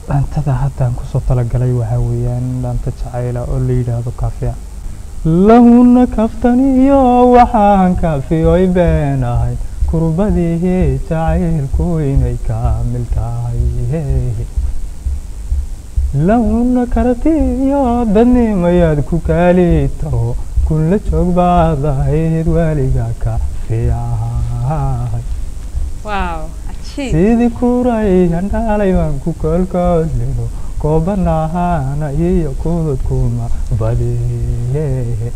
dhaantada haddaan kusoo talagalay waxaa weeyaan dhaanta jacayla oo la yidhaahdo kaafiya lahuna kaftaniyo waxaan kaafiyoy beenahay kurbadii jacaylku inay kaamil tahay lahuna karatiyo dadnimayaad ku kaalitaho kun la joog baad ahayd weliga kaafiya sidii kuray handhalay baan ku kolkolino koobanahaana iyo kududkuma badiyee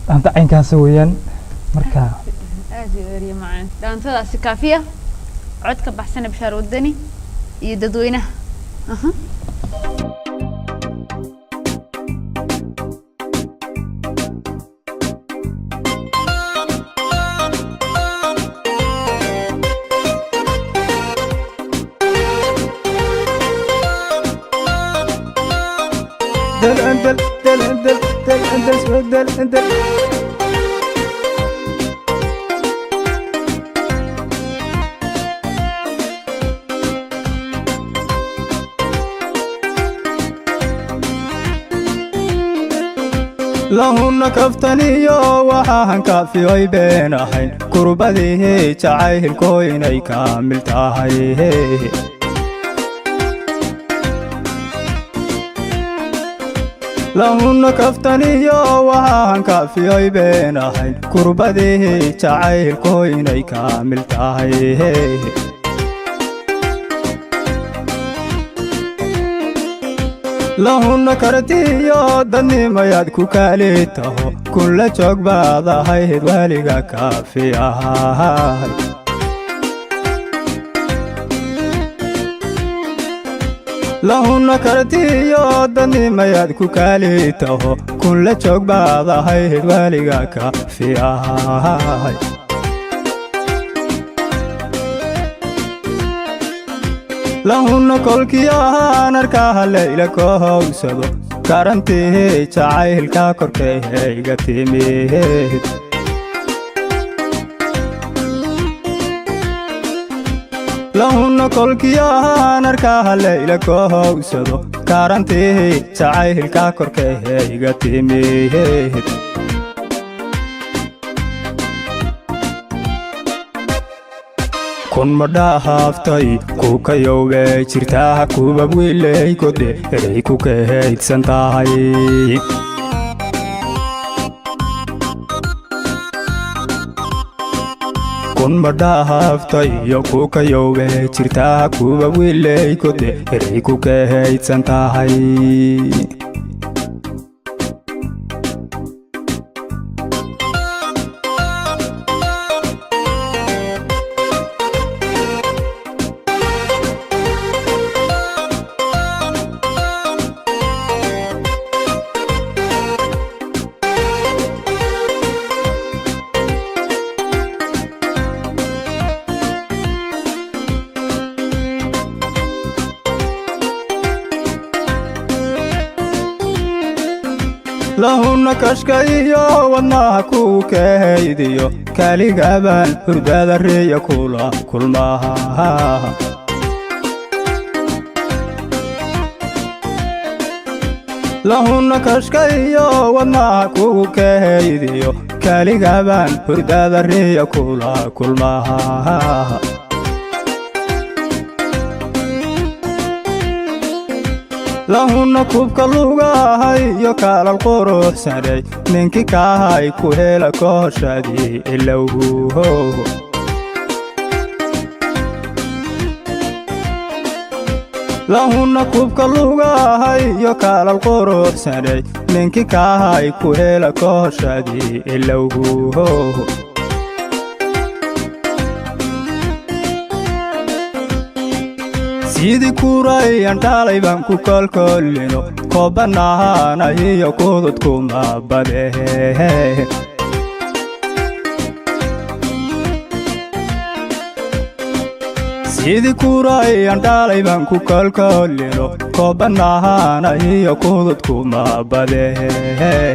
dhaanta caynkaas weeyaan marka aad iyo eriya macaan dhaantadaasi kaafiya codka baxsan Bishaar Wadani iyo dadweynaha lahuna kaftaniyo waxaan kaafiyoy beenahay kurbadii jacaylku inay kaamil tahay lahuna kaftaniyo waxaan kaafiyoy beenahay kurbadii jacaylku inay kaamil tahay lahuna karatiyo dadnimayaad ku kaalitaho kun la joog baad ahayd weliga kaafiya lahuna karatiyo dadnimayaad ku kaalitaho kun la joog baad ahayd weliga kaafiya lahuna kolkiyahaan arkaha layla kohowsado karantii jacaylka korkayga timid lahuna kolkiyahaan arkaha layla kohowsado karantii jacaylka korkayga timid kun madhaaftay ku kayowbe jirtaa kuba wiilay kode eray ku kaydsan tahay kun madhaaftay ku kayowbe jirtaa kuba wiilay kode eray ku kaydsan tahay lahuna kashkayo wadnaha ku kaydiyo kaligabaan hurdada reeya kula kulmaha lahuna kashkayo wadnaha ku kaydiyo kaligabaan hurdada reeya kula kulmaha lahuna kubka lugahay iyo kaalal quruxsanay ninkii kaahay ku hela kooshadii ilowho lahuna kubka lugahay iyo kaalal quruxsanay ninkii kaahay ku hela kooshadii ilowho sidii kuray handhalay baan ku kolkolino koobanahaana iyo kududkuma badiyee sidii kuray handhalay baan ku kolkolino koobanahaana iyo kududkuma badiyee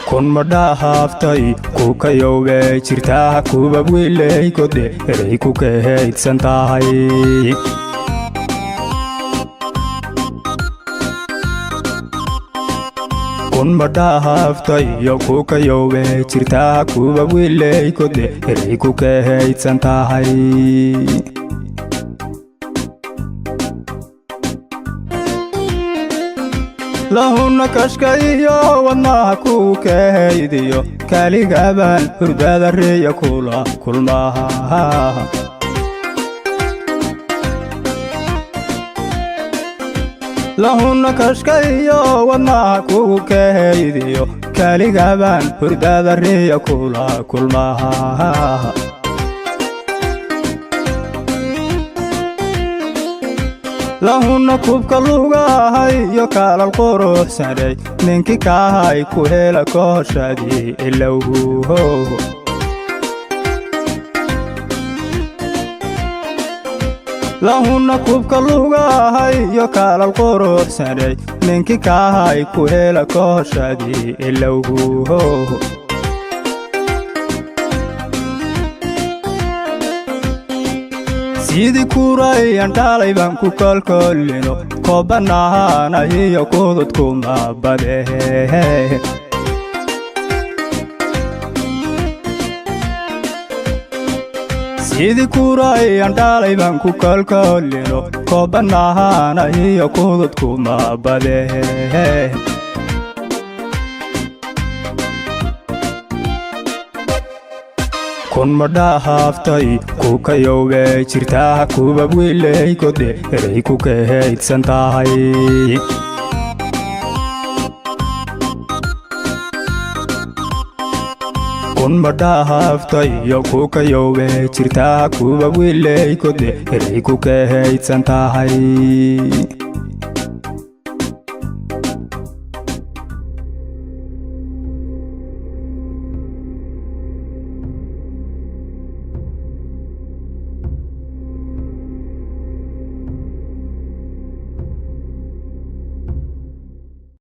kun ma dhaaftay ku kayowbe jirtaa kuba wiilay godhe eray ku kahaydsan tahay kun ma dhaaftay ku kayowbe jirtaa kuba wiilay godhe eray ku kahaydsan tahay lahuna kashkayo wadnaha ku kahaydiyo kaligabaan hurdada reeya kula kulmaha lahuna kashkayo wadnaha ku kahaydiyo kaligabaan hurdada reeya kula kulmaha lahuna kubka lugahay yo kaalal quruxsanay ninkii kaahay ku hela kooshadii ilowhu lahuna kubka lugahay yo kaalal quruxsanay ninkii kaahay ku hela kooshadii ilowhu sidii kurayan dhalay baan ku kolkolino koobanahaana iyo kududkuma badehe sidii kurayan dhalay baan ku kolkolino koobanahaana iyo kududkuma badehe kun ma dhaaftay ku kayowbe jirtaa kuba wiilay godhe eray ku kahaydsan tahay kun ma dhaaftay ku kayowbe jirtaa kuba wiilay godhe eray ku kahaydsan tahay